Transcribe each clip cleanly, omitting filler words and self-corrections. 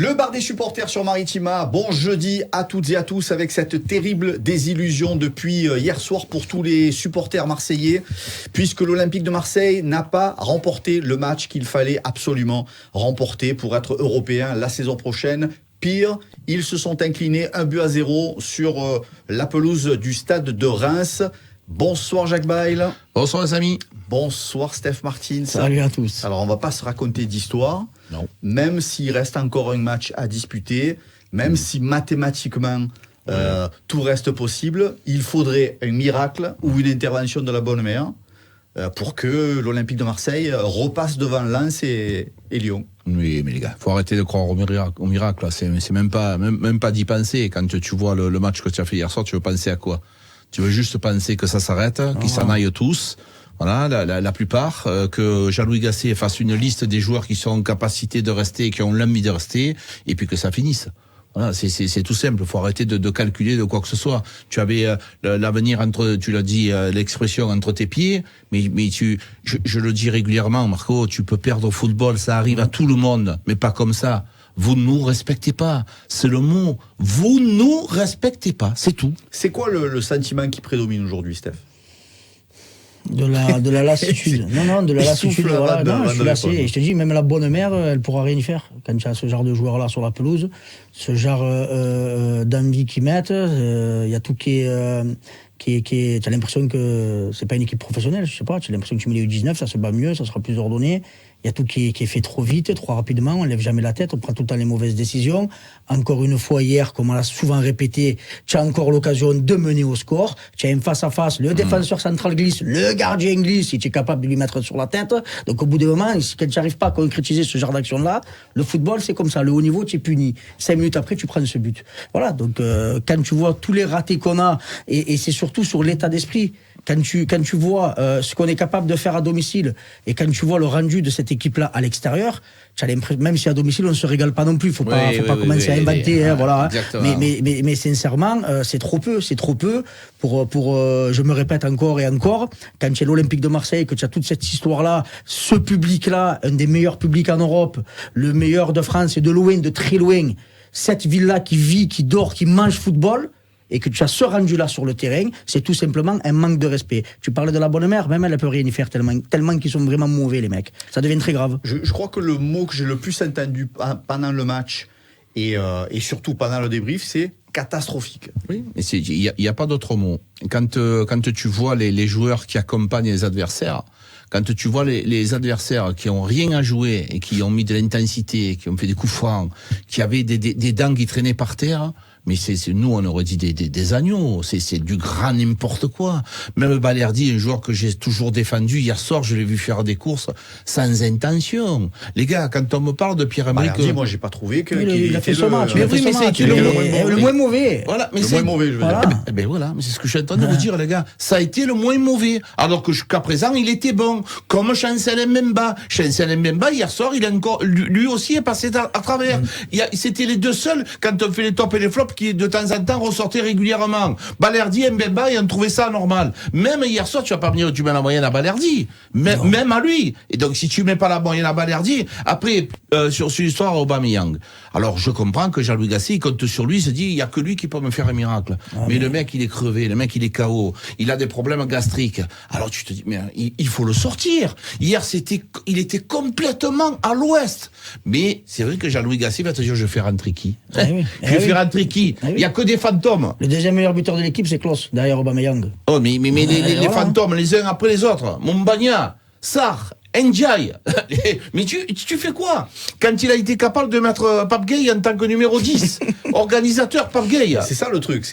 Le bar des supporters sur Maritima, bon jeudi à toutes et à tous avec cette terrible désillusion depuis hier soir pour tous les supporters marseillais puisque l'Olympique de Marseille n'a pas remporté le match qu'il fallait absolument remporter pour être européen la saison prochaine. Pire, ils se sont inclinés 1-0 sur la pelouse du stade de Reims. Bonsoir Jacques Bail. Bonsoir les amis. Bonsoir Steph Martins. Salut à tous. Alors on va pas se raconter d'histoire. Non. Même s'il reste encore un match à disputer, même si mathématiquement tout reste possible, il faudrait un miracle ou une intervention de la bonne mère pour que l'Olympique de Marseille repasse devant Lens et Lyon. Oui, mais les gars, faut arrêter de croire au miracle. Là. C'est même pas d'y penser. Quand tu vois le match que tu as fait hier soir, tu veux penser à quoi? Tu veux juste penser que ça s'arrête, qu'ils s'en aillent tous. Voilà, la plupart, que Jean-Louis Gasset fasse une liste des joueurs qui sont en capacité de rester et qui ont l'envie de rester, et puis que ça finisse. Voilà, c'est tout simple. Faut arrêter de calculer de quoi que ce soit. Tu avais l'avenir entre, tu l'as dit, l'expression entre tes pieds, mais je le dis régulièrement, Marco, tu peux perdre au football, ça arrive à tout le monde, mais pas comme ça. Vous ne nous respectez pas. C'est le mot. Vous nous respectez pas. C'est tout. C'est quoi le sentiment qui prédomine aujourd'hui, Steph? De la lassitude. Non, de la lassitude. Voilà. Non, je suis lassé. Et je te dis, même la bonne mère, elle pourra rien y faire. Quand tu as ce genre de joueurs-là sur la pelouse, ce genre d'envie qu'ils mettent, il y a tout qui est, t'as l'impression que c'est pas une équipe professionnelle, je sais pas, tu as l'impression que tu mets les U19, ça se bat mieux, ça sera plus ordonné. Il y a tout qui est fait trop vite, trop rapidement, on lève jamais la tête, on prend tout le temps les mauvaises décisions. Encore une fois hier, comme on l'a souvent répété, tu as encore l'occasion de mener au score, tu as un face-à-face, le défenseur central glisse, le gardien glisse, si tu es capable de lui mettre sur la tête. Donc au bout d'un moment, quand tu n'arrives pas à concrétiser ce genre d'action-là, le football c'est comme ça, le haut niveau tu es puni. 5 minutes après tu prends ce but. Voilà, donc quand tu vois tous les ratés qu'on a, et c'est surtout sur l'état d'esprit, quand tu vois ce qu'on est capable de faire à domicile et quand tu vois le rendu de cette équipe-là à l'extérieur, tu as l'impression, même si à domicile on ne se régale pas non plus, faut pas commencer à inventer, voilà. Mais sincèrement, c'est trop peu pour je me répète encore et encore, quand tu es l'Olympique de Marseille, que tu as toute cette histoire-là, ce public-là, un des meilleurs publics en Europe, le meilleur de France et de loin, de très loin, cette ville-là qui vit, qui dort, qui mange football, et que tu as ce rendu-là sur le terrain, c'est tout simplement un manque de respect. Tu parlais de la bonne mère, même elle peut rien y faire tellement qu'ils sont vraiment mauvais, les mecs. Ça devient très grave. Je crois que le mot que j'ai le plus entendu pendant le match et surtout pendant le débrief, c'est catastrophique. Oui, mais il y a pas d'autre mot. Quand tu vois les joueurs qui accompagnent les adversaires, quand tu vois les adversaires qui ont rien à jouer et qui ont mis de l'intensité, qui ont fait des coups francs, qui avaient des dents qui traînaient par terre, mais nous on aurait dit des agneaux, c'est du grand n'importe quoi. Même Balerdi, un joueur que j'ai toujours défendu, hier soir je l'ai vu faire des courses sans intention. Les gars, quand on me parle de Pierre-Emerick, moi j'ai pas trouvé qu'il a fait ce match. Mais oui, mais c'est le moins mauvais. Voilà, mais le moins mauvais, je veux dire. Ben voilà, mais c'est ce que je suis en train de vous dire, les gars. Ça a été le moins mauvais. Alors que jusqu'à présent, il était bon. Comme Chancel Mbemba. Chancel Mbemba, hier soir, il a encore, lui aussi est passé à travers. C'était les deux seuls, quand on fait les tops et les flops, qui de temps en temps ressortaient régulièrement. Balerdi et Mbemba, ils ont trouvé ça normal. Même hier soir, tu vas pas venir, tu mets la moyenne à Balerdi. Même à lui. Et donc, si tu mets pas la moyenne à Balerdi, après, sur l'histoire Aubameyang. Alors, je comprends que Jean-Louis Gasset, il compte sur lui, il se dit, il y a que lui qui peut me faire un miracle. Mais le mec, il est crevé, le mec, il est KO, il a des problèmes gastriques. Alors, tu te dis, mais il faut le sortir. Hier, il était complètement à l'ouest. Mais c'est vrai que Jean-Louis Gasset va te dire, je fais rentrer qui? Je vais faire rentrer qui? Il n'y a que des fantômes. Le deuxième meilleur buteur de l'équipe, c'est Klose, derrière Aubameyang. Oh, mais les fantômes, les uns après les autres. Mombagna, Sarr, Ndiaye. Mais tu fais quoi? Quand il a été capable de mettre Pape Gueye en tant que numéro 10, organisateur Pape Gueye. C'est ça le truc.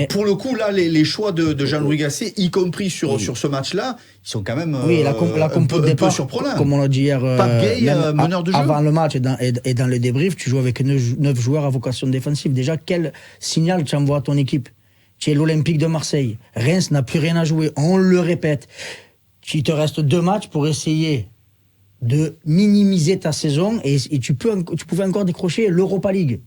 Pour le coup, là, les choix de Jean-Louis Gasset, y compris sur ce match-là, ils sont quand même un peu surprenants. Comme on l'a dit hier, Pape Gueye, meneur de jeu. Avant le match et dans le débrief, tu joues avec 9 joueurs à vocation défensive. Déjà, quel signal tu envoies à ton équipe? Tu es l'Olympique de Marseille. Reims n'a plus rien à jouer. On le répète. Il te reste 2 matchs pour essayer de minimiser ta saison et tu pouvais encore décrocher l'Europa League.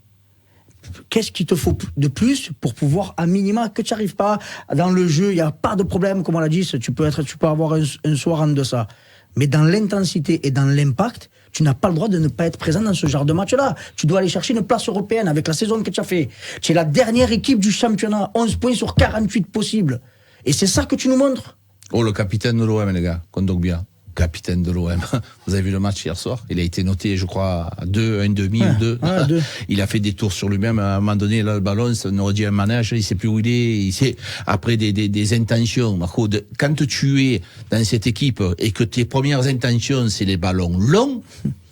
Qu'est-ce qu'il te faut de plus pour pouvoir, à minima, que tu n'arrives pas dans le jeu, il n'y a pas de problème, comme on l'a dit, tu peux avoir un soir en deçà. Mais dans l'intensité et dans l'impact, Tu n'as pas le droit de ne pas être présent dans ce genre de match-là. Tu dois aller chercher une place européenne avec la saison que tu as fait. Tu es la dernière équipe du championnat, 11 points sur 48 possibles. Et c'est ça que tu nous montres. Oh, le capitaine de l'OM, les gars, Kondogbia. Capitaine de l'OM. Vous avez vu le match hier soir? Il a été noté, je crois, à 2, 1,5 ou 2. Il a fait des tours sur lui-même. À un moment donné, là, le ballon, ça nous aurait dit un manège, il sait plus où il est. Il sait, après des intentions, Marco, quand tu es dans cette équipe et que tes premières intentions, c'est les ballons longs,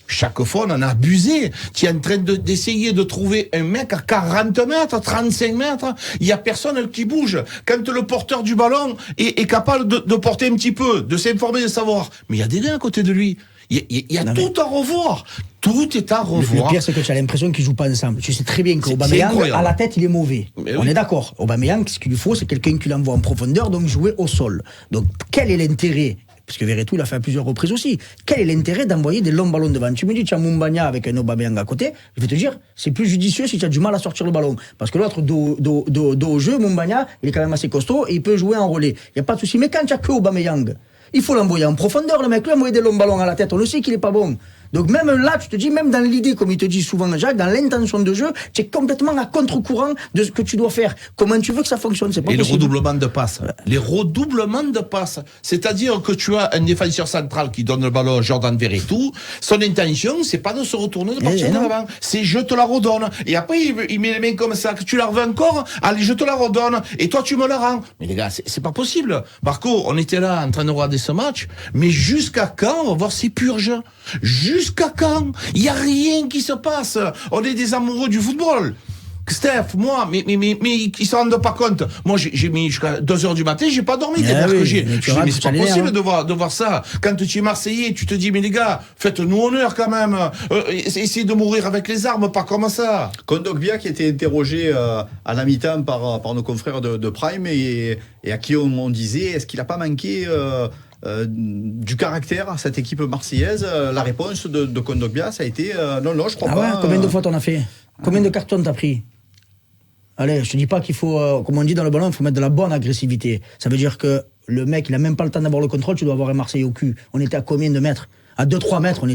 chaque fois, on en a abusé. Tu es en train d'essayer de trouver un mec à 40 mètres, 35 mètres. Il y a personne qui bouge. Quand le porteur du ballon est capable de porter un petit peu, de s'informer, de savoir. Mais il y a des gars à côté de lui. Il y a tout à revoir. Tout est à revoir. Le pire, c'est que tu as l'impression qu'ils jouent pas ensemble. Tu sais très bien qu'Aubameyang, à la tête, il est mauvais. On est d'accord. Aubameyang, ce qu'il lui faut, c'est quelqu'un qui l'envoie en profondeur, donc jouer au sol. Donc, quel est l'intérêt? Parce que Verretou l'a fait à plusieurs reprises aussi. Quel est l'intérêt d'envoyer des longs ballons devant? Tu me dis, tu as Moumbagna avec un Aubameyang à côté, je vais te dire, c'est plus judicieux si tu as du mal à sortir le ballon. Parce que l'autre, dos au jeu, Moumbagna, il est quand même assez costaud et il peut jouer en relais. Il n'y a pas de souci. Mais quand tu as que Aubameyang, il faut l'envoyer en profondeur, le mec. Lui, envoyer des longs ballons à la tête, on le sait qu'il est pas bon. Donc même là, tu te dis, même dans l'idée, comme il te dit souvent Jacques, dans l'intention de jeu, tu es complètement à contre-courant de ce que tu dois faire. Comment tu veux que ça fonctionne? C'est pas possible. Et le redoublement de passes. Les redoublements de passes. C'est-à-dire que tu as un défenseur central qui donne le ballon à Jordan Verretou. Son intention, c'est pas de se retourner, de partir de l'avant. C'est je te la redonne. Et après, il met les mains comme ça, que tu la revends encore. Allez, je te la redonne. Et toi, tu me la rends. Mais les gars, c'est pas possible. Marco, on était là en train de regarder ce match. Mais jusqu'à quand on va voir ces purges? Jusqu'à quand? Il n'y a rien qui se passe. On est des amoureux du football. Steph, moi, mais ils se rendent pas compte. Moi, j'ai mis jusqu'à 2h du matin, j'ai pas dormi. Mais c'est pas possible de voir ça. Quand tu es Marseillais, tu te dis, mais les gars, faites-nous honneur quand même. Essayez de mourir avec les armes, pas comme ça. Kondogbia qui a été interrogé à la mi-temps par nos confrères de Prime et à qui on disait, est-ce qu'il a pas manqué du caractère à cette équipe marseillaise? La réponse de Kondogbia, ça a été non, je crois pas. Ouais, combien de fois t'en as fait? Combien de cartons t'as pris? Allez, je te dis pas qu'il faut, comme on dit dans le ballon, il faut mettre de la bonne agressivité. Ça veut dire que le mec, il a même pas le temps d'avoir le contrôle, tu dois avoir un Marseillais au cul. On était à combien de mètres? À 2-3 mètres,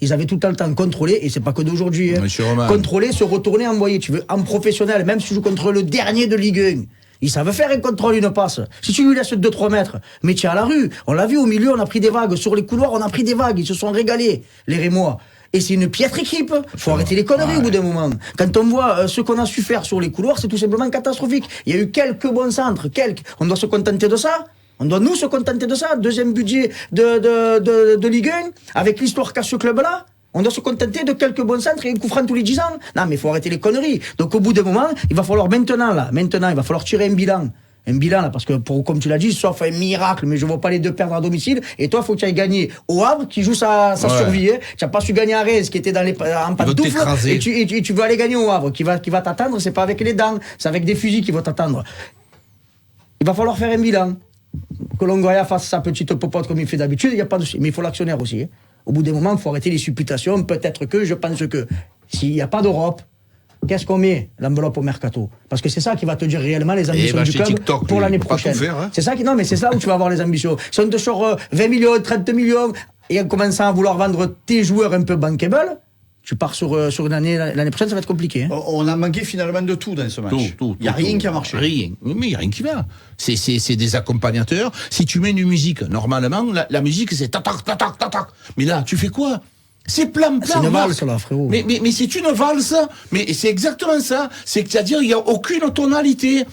ils avaient tout le temps de contrôler, et c'est pas que d'aujourd'hui, hein. Contrôler, se retourner, envoyer. Tu veux, en professionnel, même si tu joues contre le dernier de Ligue 1, ils savent faire un contrôle, une passe. Si tu lui laisses 2-3 mètres, mais tu es à la rue. On l'a vu au milieu, on a pris des vagues. Sur les couloirs, on a pris des vagues. Ils se sont régalés, les Rémois. Et c'est une piètre équipe. Faut arrêter les conneries au bout d'un moment. Quand on voit ce qu'on a su faire sur les couloirs, c'est tout simplement catastrophique. Il y a eu quelques bons centres, On doit se contenter de ça. On doit nous se contenter de ça. Deuxième budget de Ligue 1, avec l'histoire qu'a ce club-là. On doit se contenter de quelques bons centres et un coup franc tous les 10 ans. Non, mais il faut arrêter les conneries. Donc au bout d'un moment, il va falloir maintenant, il va falloir tirer un bilan. Un bilan, là, parce que, comme tu l'as dit, sauf un miracle, mais je vois pas les deux perdre à domicile. Et toi, faut que tu ailles gagner au Havre, qui joue sa survie. Hein. Tu n'as pas su gagner à Reims, qui était en pantoufle. Et tu veux aller gagner au Havre, qui va t'attendre. C'est pas avec les dents, c'est avec des fusils qui vont t'attendre. Il va falloir faire un bilan. Que Longoria fasse sa petite popote comme il fait d'habitude, il n'y a pas de... Mais il faut l'actionnaire aussi. Hein. Au bout des moments, il faut arrêter les supputations. Peut-être que, je pense que, s'il n'y a pas d'Europe, qu'est-ce qu'on met? L'enveloppe au mercato. Parce que c'est ça qui va te dire réellement les ambitions du club TikTok, pour l'année prochaine. C'est ça mais c'est là où tu vas avoir les ambitions. Si on te sort 20 millions, 30 millions, et en commençant à vouloir vendre tes joueurs un peu bankable, tu pars sur une année, l'année prochaine, ça va être compliqué. Hein. On a manqué finalement de tout dans ce match. Il n'y a rien qui a marché. Rien. Mais il n'y a rien qui va. C'est des accompagnateurs. Si tu mets une musique, normalement, la musique, c'est tac, tac, tac, tac, tac. Mais là, tu fais quoi? C'est plan. C'est une valse, là, frérot. Mais c'est une valse. Mais c'est exactement ça. C'est-à-dire, il n'y a aucune tonalité.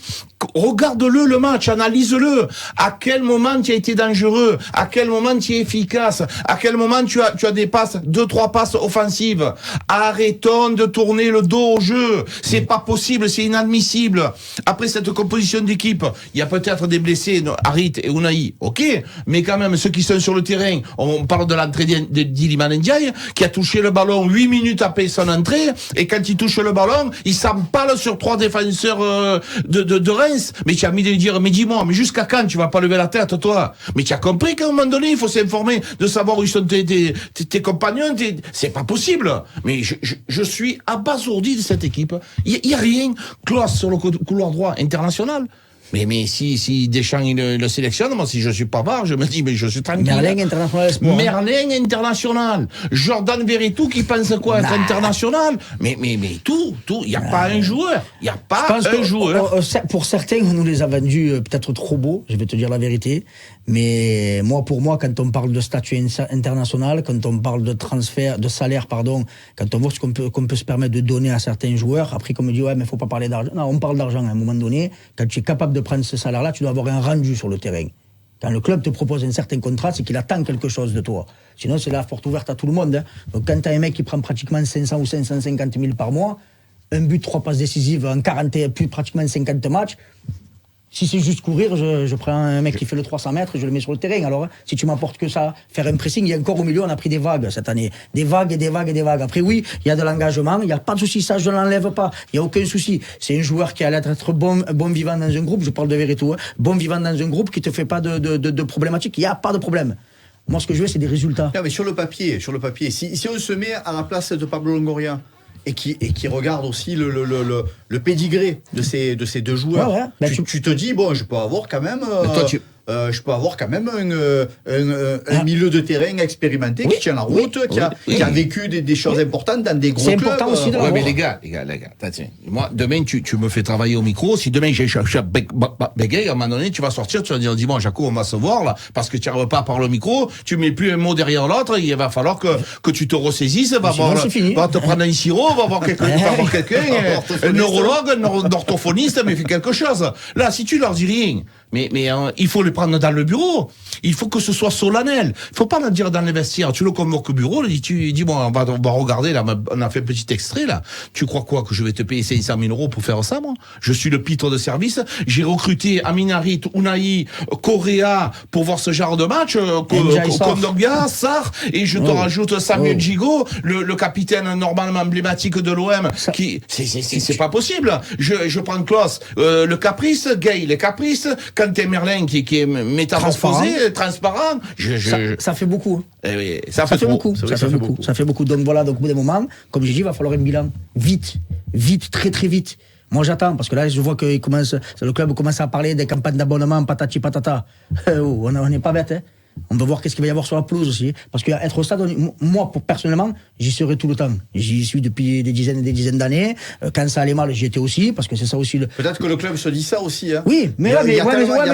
Regarde-le, le match, analyse-le. À quel moment tu as été dangereux? À quel moment tu es efficace? À quel moment tu as des passes, 2-3 passes offensives? Arrêtons de tourner le dos au jeu. C'est pas possible, c'est inadmissible. Après cette composition d'équipe, il y a peut-être des blessés, Harit et Unai, ok, mais quand même, ceux qui sont sur le terrain, on parle de l'entrée d'Iliman Ndiaye, qui a touché le ballon 8 minutes après son entrée, et quand il touche le ballon, il s'empale sur 3 défenseurs de Reims. Mais tu as mis de dire, mais dis-moi, mais jusqu'à quand tu vas pas lever la tête, toi? Mais tu as compris qu'à un moment donné, il faut s'informer de savoir où sont tes compagnons, c'est pas possible. Mais je suis abasourdi de cette équipe. Il y a rien. Classe sur le couloir droit international. Mais si Deschamps il le sélectionne, moi si je suis pas barre, je me dis mais je suis tranquille. Merlin international espoir. Merlin international. Jordan Veretout qui pense quoi être international. Mais tout, il y a pas un joueur, Pour certains, on nous les a vendus peut-être trop beaux, je vais te dire la vérité. Mais pour moi, quand on parle de statut international, quand on parle de transfert, de salaire, pardon, quand on voit ce qu'on peut se permettre de donner à certains joueurs, après qu'on me dit ouais mais faut pas parler d'argent. Non, on parle d'argent à un moment donné. Quand tu es capable de prendre ce salaire-là, tu dois avoir un rendu sur le terrain. Quand le club te propose un certain contrat, c'est qu'il attend quelque chose de toi. Sinon, c'est la porte ouverte à tout le monde. Hein. Donc quand tu as un mec qui prend pratiquement 500 ou 550 000 par mois, un but, 3 passes décisives en 40, plus pratiquement 50 matchs. Si c'est juste courir, je prends un mec qui fait le 300 mètres et je le mets sur le terrain. Alors, si tu m'apportes que ça, faire un pressing, il y a encore au milieu, on a pris des vagues cette année. Des vagues et des vagues et des vagues. Après, oui, il y a de l'engagement, il n'y a pas de souci, ça, je ne l'enlève pas. Il n'y a aucun souci. C'est un joueur qui allait être bon vivant dans un groupe, je parle de Veretout, hein, bon vivant dans un groupe qui te fait pas de problématique. Il n'y a pas de problème. Moi, ce que je veux, c'est des résultats. Non, mais sur le papier, si on se met à la place de Pablo Longoria, et qui regarde aussi le pédigré de ces deux joueurs. Ouais. Ben, tu te dis bon, je peux avoir quand même un milieu de terrain expérimenté qui tient la route, qui a vécu des choses importantes dans des gros clubs. C'est important aussi de l'avoir. Mais les gars, moi demain tu me fais travailler au micro. Si demain j'ai bégay, à un moment donné tu vas sortir, tu vas dire dis-moi Jaco, on va se voir là, parce que tu n'arrives pas par le micro, tu mets plus un mot derrière l'autre, il va falloir que tu te ressaisisses, va te prendre un sirop, va voir quelqu'un, un neurologue, un orthophoniste, mais fais quelque chose. Là, si tu leur dis rien, mais il faut les prendre dans le bureau. Il faut que ce soit solennel. Il faut pas le dire dans les vestiaires. Tu le convoques au bureau, tu dis bon, on va regarder là. On a fait un petit extrait là. Tu crois quoi que je vais te payer 500 000 € pour faire ça, moi? Je suis le pitre de service. J'ai recruté Aminarit, Unai, Correa pour voir ce genre de match. Kondogbia, Sarr, et je te rajoute Samuel Gigot, le capitaine normalement emblématique de l'OM. C'est pas possible. Je prends Klaus, le caprice, Gay, les caprices. Quand t'es Merlin qui est métamorphosé, transparent, ça fait beaucoup. Oui, ça fait beaucoup. Ça fait beaucoup. Donc voilà, donc au bout d'un moment, comme j'ai dit, il va falloir un bilan vite, très très vite. Moi j'attends, parce que là je vois que le club commence à parler des campagnes d'abonnement, patati patata. On n'est pas bête, hein. On va voir qu'est-ce qu'il va y avoir sur la pelouse aussi. Parce qu'être au stade, moi, personnellement, j'y serai tout le temps. J'y suis depuis des dizaines et des dizaines d'années. Quand ça allait mal, j'y étais aussi, parce que c'est ça aussi. Peut-être que le club se dit ça aussi. Hein. Oui, mais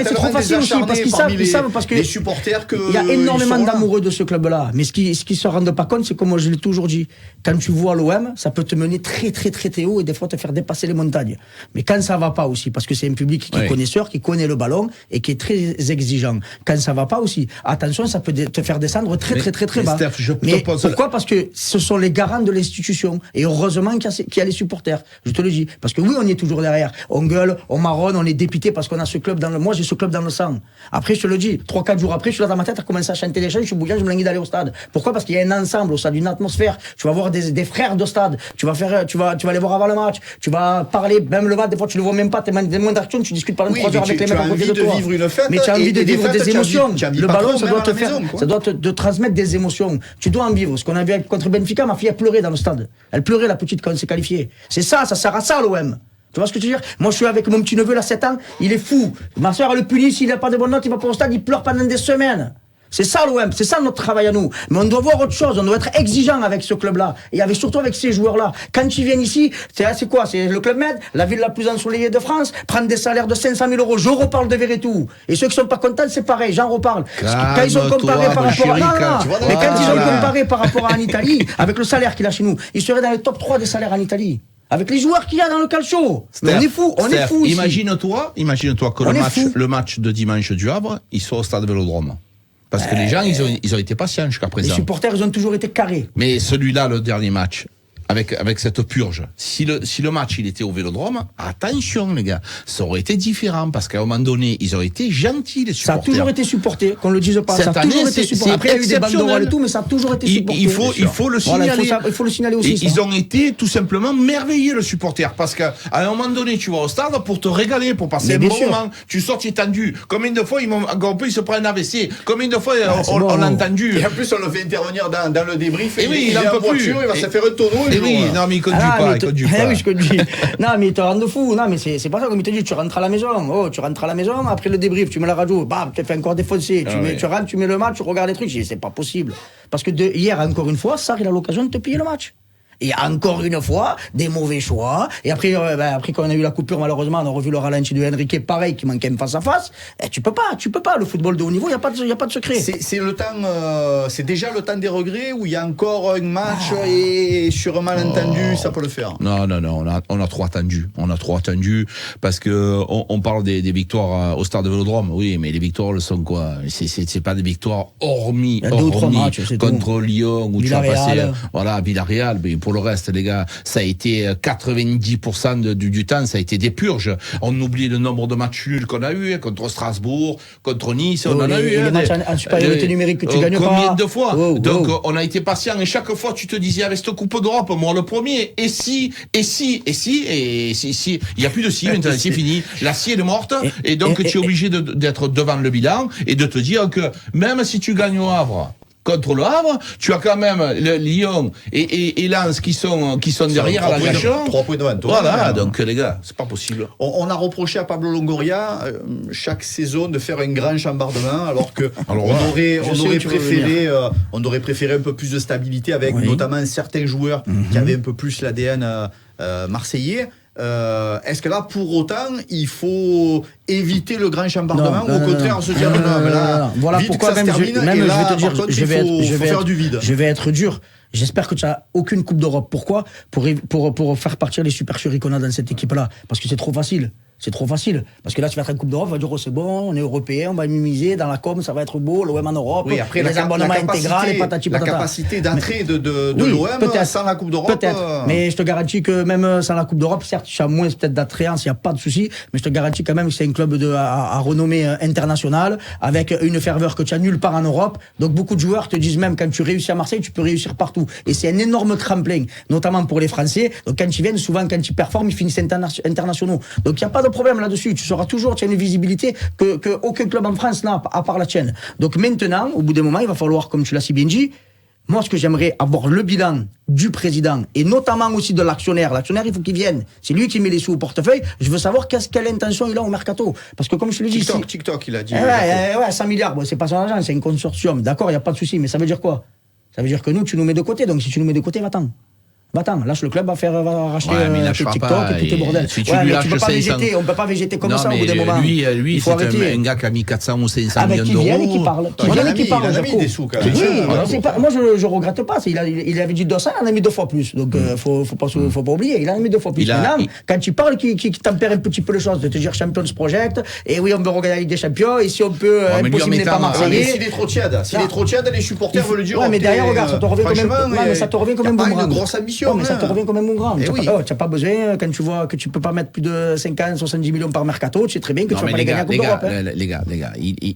c'est trop facile aussi, parce qu'ils savent, parce que les supporters il y a énormément d'amoureux de ce club-là. Mais ce qui se rendent pas compte, c'est comme moi je l'ai toujours dit. Quand tu vois l'OM, ça peut te mener très très très très haut et des fois te faire dépasser les montagnes. Mais quand ça va pas aussi, parce que c'est un public qui est connaisseur, qui connaît le ballon et qui est très exigeant. Quand ça va pas aussi, attention, ça peut te faire descendre très bas. Steph, pourquoi? Parce que ce sont les garants de l'institution. Et heureusement qu'il y a les supporters. Je te le dis. Parce que oui, on est toujours derrière. On gueule, on marronne, on est dépité parce qu'on a ce club moi, j'ai ce club dans le sang. Après, je te le dis, 3-4 jours après, je suis là dans ma tête à commencer à chanter des chants, je suis bouillant, je me languis d'aller au stade. Pourquoi? Parce qu'il y a un ensemble au stade, une atmosphère. Tu vas voir des frères de stade. Tu vas les voir avant le match. Tu vas parler, même le match, des fois, tu le vois même pas. T'es moins d'action, tu discutes pendant 3 heures avec les mecs à côté de toi. Tu as envie de vivre une fête. Mais tu as envie de vivre des émotions. Le ballon, ça doit te faire. Ça doit te transmettre des émotions. Tu dois en vivre. Ce qu'on a vu contre Benfica, ma fille a pleuré dans le stade. Elle pleurait, la petite, quand on s'est qualifié. C'est ça sert à ça, l'OM. Tu vois ce que je veux dire? Moi, je suis avec mon petit neveu, là, 7 ans, il est fou. Ma soeur, elle le punit, s'il n'a pas de bonnes notes, il va pas au stade, il pleure pendant des semaines. C'est ça l'OM, c'est ça notre travail à nous. Mais on doit voir autre chose, on doit être exigeant avec ce club-là. Et surtout avec ces joueurs-là. Quand ils viennent ici, c'est quoi? C'est le Club Med, la ville la plus ensoleillée de France, prendre des salaires de 500 000 €. Je reparle de Veretout. Et ceux qui sont pas contents, c'est pareil, j'en reparle. Quand ils ont comparé par rapport par rapport à en Italie, avec le salaire qu'il a chez nous, il serait dans le top 3 des salaires en Italie. Avec les joueurs qu'il y a dans le calcio. On est fou ici. Imagine-toi que le match de dimanche du Havre, il soit au stade Vélodrome. Parce que les gens, ils ont été patients jusqu'à présent. Les supporters, ils ont toujours été carrés. Mais celui-là, le dernier match, avec cette purge, si le match il était au Vélodrome, attention les gars, ça aurait été différent parce qu'à un moment donné, ils auraient été gentils les supporters. Ça a toujours été supporté, qu'on le dise pas. Cette ça a toujours été supporté. Après, il y a eu des banderoles et tout, mais ça a toujours été supporté. Il faut le signaler. Il faut le signaler aussi. Ils ont été tout simplement merveilleux, le supporter, parce qu'à un moment donné, tu vas au stade pour te régaler, pour passer un bon moment. Tu sors, tu es tendu. Combien de fois ils se prennent un AVC? Combien de fois on l'a entendu? Et en plus, on le fait intervenir dans le débrief. Et oui, il en peut plus. Il va se faire un tonneau. Thierry, non, mais il conduit pas, il conduit pas. Oui, je conduis. Non, mais il te rend de fou. Non, mais c'est pas ça, comme il te dit, tu rentres à la maison. Oh, tu rentres à la maison, après le débrief, tu mets la radio, bam, tu te fais encore défoncer. Tu rentres, tu mets le match, tu regardes les trucs. Je dis, c'est pas possible. Parce que hier, encore une fois, Sarr, il a l'occasion de te piller le match. Et encore une fois, des mauvais choix. Et après, après quand on a eu la coupure, malheureusement, on a revu le ralenti de Henrique, pareil, qui manquait face à face. Et tu peux pas. Le football de haut niveau, il y a pas de secret. C'est le temps, c'est déjà le temps des regrets où il y a encore un match et sur un malentendu, ça peut le faire. Non, on a trop attendu. On a trop attendu parce que on parle des victoires au Stade de Vélodrome. Oui, mais les victoires, elles sont quoi? C'est pas des victoires hormis il y a 2 ou 3 matchs, contre tout. Lyon où Villarreal. tu vas passer, Villarreal. Mais pour le reste, les gars, ça a été 90% du temps, ça a été des purges. On oublie le nombre de matchs nuls qu'on a eu contre Strasbourg, contre Nice, on en a eu. Les matchs en supériorité numérique que tu gagnes pas. Combien de fois? Donc, on a été patient et chaque fois, tu te disais avec cette Coupe d'Europe, moi le premier, et si, il y a plus de si, maintenant c'est fini. La scie elle est morte, et donc tu es obligé d'être devant le bilan et de te dire que même si tu gagnes au Havre, contre le Havre, tu as quand même le Lyon et Lens qui sont derrière à la gâchon. 3 points devant toi. Voilà, donc les gars, c'est pas possible. On a reproché à Pablo Longoria chaque saison de faire un grand chambardement, alors que on aurait préféré un peu plus de stabilité avec notamment certains joueurs qui avaient un peu plus l'ADN marseillais. Est-ce que là, pour autant, il faut éviter le grand chambardement ou au contraire se dire voilà vite pourquoi que ça se termine, je vais te dire, il faut faire du vide. Je vais être dur. J'espère que tu n'as aucune Coupe d'Europe. Pourquoi ? Pour faire partir les supercheries qu'on a dans cette équipe-là. Parce que c'est trop facile. C'est trop facile. Parce que là, tu vas être en Coupe d'Europe, on va dire, oh, c'est bon, on est européen, on va mimiser, dans la com, ça va être beau, l'OM en Europe, oui, après, les abonnements intégraux, les patati patata. La capacité d'entrée de l'OM sans la Coupe d'Europe. Peut-être. Mais je te garantis que même sans la Coupe d'Europe, certes, tu as moins peut-être d'attrayance, il n'y a pas de souci, mais je te garantis quand même que c'est un club à renommée internationale, avec une ferveur que tu as nulle part en Europe. Donc beaucoup de joueurs te disent même, quand tu réussis à Marseille, tu peux réussir partout. Et c'est un énorme tremplin, notamment pour les Français. Donc quand ils viennent, souvent, quand ils performent, ils finissent internationaux. Donc il n'y a pas de problème là-dessus. Tu sauras toujours, tu as une visibilité que aucun club en France n'a, à part la tienne. Donc maintenant, au bout d'un moment, il va falloir, comme tu l'as si bien dit, moi, ce que j'aimerais avoir le bilan du président et notamment aussi de l'actionnaire. L'actionnaire, il faut qu'il vienne. C'est lui qui met les sous au portefeuille. Je veux savoir quelle intention il a au mercato. Parce que comme je te le dis... TikTok, il a dit. 100 milliards, bon, c'est pas son argent, c'est un consortium. D'accord, il n'y a pas de souci. Mais ça veut dire quoi ? Ça veut dire que nous, tu nous mets de côté. Donc si tu nous mets de côté, va-t'en. Lâche le club, va racheter TikTok et tout est bordel. Si tu mais lui tu peux pas végéter, on peut pas végéter comme ça au bout d'un moment. Lui c'est un gars qui a mis 400 ou 500 millions d'euros. Qui vienne et qui parle. Il a mis des sous quand même. Oui, moi je regrette pas. Il avait dit 200, il en a mis 2 fois plus. Donc faut pas oublier, il en a mis 2 fois plus. Maintenant, quand tu parles, qui tempère un petit peu les choses, de te dire Champions Project, et oui, on veut regarder la Ligue des Champions, et si on peut, impossible n'est pas Marseillais. S'il est trop tiède, les supporters veulent le dire. Ouais, mais derrière, regarde, ça te revient quand même boomerang. Une grosse ambition. Mais ça te revient quand même mon grand. Tu n'as pas besoin, quand tu vois que tu peux pas mettre plus de 50, 70 millions par mercato, tu sais très bien que tu vas pas les gagner à Coupe d'Europe. Les gars,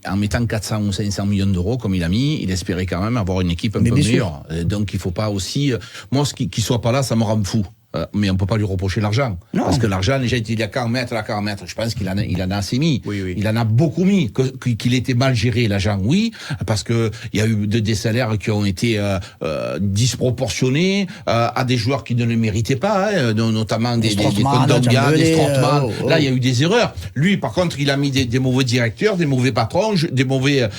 en mettant 400 ou 500 millions d'euros, comme il a mis, il espérait quand même avoir une équipe un peu meilleure. Donc il faut pas aussi... Moi, qu'il soit pas là, ça me rend fou. Mais on peut pas lui reprocher l'argent. Parce que l'argent, déjà, il a qu'à en mettre. Je pense qu'il en a assez mis. Oui. Il en a beaucoup mis. Qu'il était mal géré, l'argent, oui. Parce que il y a eu des salaires qui ont été disproportionnés à des joueurs qui ne le méritaient pas, notamment des Kondogbia, des Strootman. Là, il y a eu des erreurs. Lui, par contre, il a mis des mauvais directeurs, des mauvais patrons, des mauvais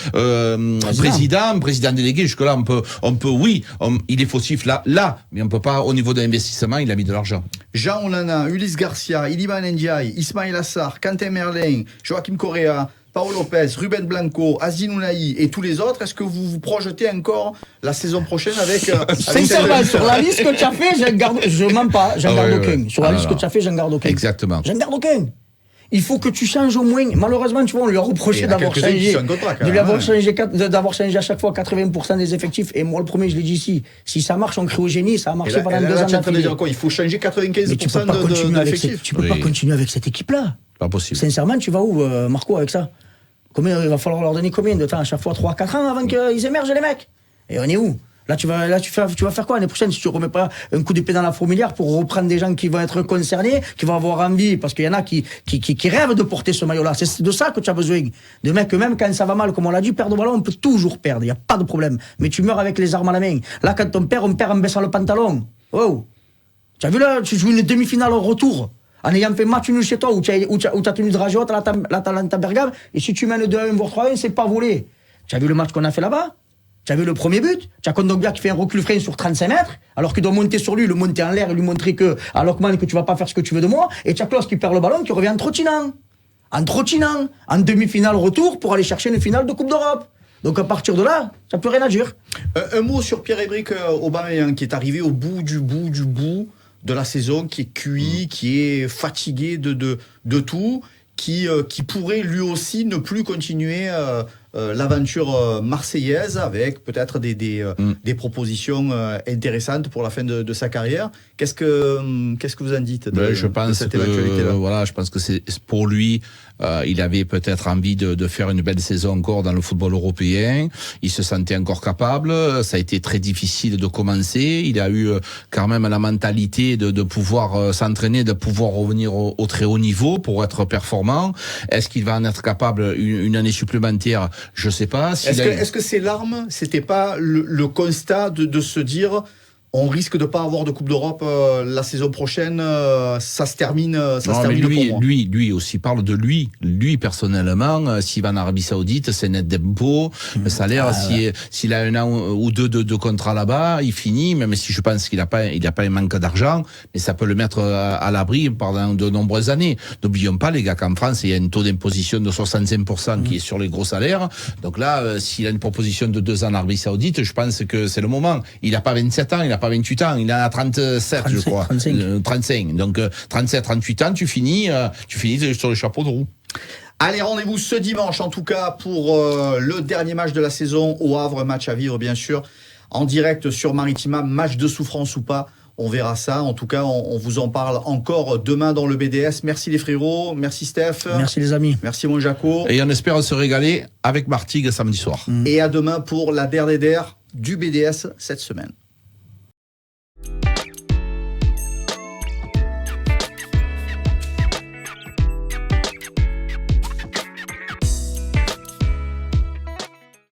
présidents délégués. Jusque-là, on peut, oui, il est fautif là, mais on peut pas, au niveau de l'investissement, il a mis de l'argent. Jean Onana, Ulysse Garcia, Iliman Ndiaye, Ismail Assar, Quentin Merlin, Joachim Correa, Paolo Lopez, Ruben Blanco, Aziz Ounahi et tous les autres, est-ce que vous vous projetez encore la saison prochaine avec sincèrement, sur la liste que tu as fait, je mens pas, j'en garde aucun. Sur la liste que tu as fait, j'en garde aucun. Exactement. J'en garde aucun. Il faut que tu changes au moins. Malheureusement, tu vois, on lui a reproché d'avoir changé. D'avoir changé à chaque fois 80% des effectifs. Et moi, le premier, je l'ai dit ici. Si ça marche, on crie au génie. Ça a marché pendant 2 ans. Tu es en train de dire quoi ? Il faut changer 95% de l'effectif. Tu peux pas continuer avec cette équipe-là. Pas possible. Sincèrement, tu vas où, Marco, avec ça ? Combien, il va falloir leur donner combien de temps à chaque fois ? 3-4 ans avant qu'ils émergent, les mecs ? Et on est où ? Là, tu vas faire quoi l'année prochaine si tu remets pas un coup d'épée dans la fourmilière pour reprendre des gens qui vont être concernés, qui vont avoir envie, parce qu'il y en a qui rêvent de porter ce maillot-là. C'est de ça que tu as besoin. De mecs que même quand ça va mal, comme on l'a dit, perdre au ballon, on peut toujours perdre. Il y a pas de problème. Mais tu meurs avec les armes à la main. Là, quand on perd en baissant le pantalon. Oh. Tu as vu là, tu joues une demi-finale au retour, en ayant fait match nul chez toi, où tu as tenu de rage haute à l'Atalanta Bergame, et si tu mènes 2-1, voire 3-1, c'est pas volé. Tu as vu le match qu'on a fait là-bas? Tu as vu le premier but? Tu as Kondogbia qui fait un recul frein sur 35 mètres, alors qu'il doit monter sur lui, le monter en l'air et lui montrer à Lockman que tu vas pas faire ce que tu veux de moi. Et tu as Klose qui perd le ballon, qui revient en trottinant, en demi-finale retour pour aller chercher une finale de Coupe d'Europe. Donc à partir de là, ça n'a plus rien à dire. Un mot sur Pierre-Emerick Aubameyang, qui est arrivé au bout du bout de la saison, qui est cuit, qui est fatigué de tout, qui pourrait lui aussi ne plus continuer l'aventure marseillaise, avec peut-être des propositions intéressantes pour la fin de sa carrière. Qu'est-ce que vous en dites de cette éventualité-là? Voilà, je pense que c'est pour lui, il avait peut-être envie de faire une belle saison encore dans le football européen. Il se sentait encore capable. Ça a été très difficile de commencer. Il a eu quand même la mentalité de pouvoir s'entraîner, de pouvoir revenir au très haut niveau pour être performant. Est-ce qu'il va en être capable une année supplémentaire? Je sais pas. Est-ce que ces larmes, c'était pas le constat de se dire, on risque de pas avoir de Coupe d'Europe la saison prochaine, ça se termine pour moi. Lui aussi parle de lui personnellement. S'il va en Arabie Saoudite, c'est net d'impôts, le salaire. S'il a un an ou deux de contrat là-bas, il finit. Même si je pense qu'il a pas un manque d'argent, mais ça peut le mettre à l'abri pendant de nombreuses années. N'oublions pas les gars qu'en France, il y a un taux d'imposition de 65% qui est sur les gros salaires. Donc là, s'il a une proposition de 2 ans en Arabie Saoudite, je pense que c'est le moment. Il a pas 27 ans, il a pas 28 ans, il a 37, je crois. 35. Donc 37, 38 ans, tu finis sur le chapeau de roue. Allez, rendez-vous ce dimanche, en tout cas, pour le dernier match de la saison au Havre, match à vivre, bien sûr, en direct sur Maritima, match de souffrance ou pas. On verra ça. En tout cas, on vous en parle encore demain dans le BDS. Merci les frérots. Merci Steph. Merci les amis. Merci mon Jaco. Et on espère se régaler avec Martigues samedi soir. Et à demain pour la der du BDS cette semaine.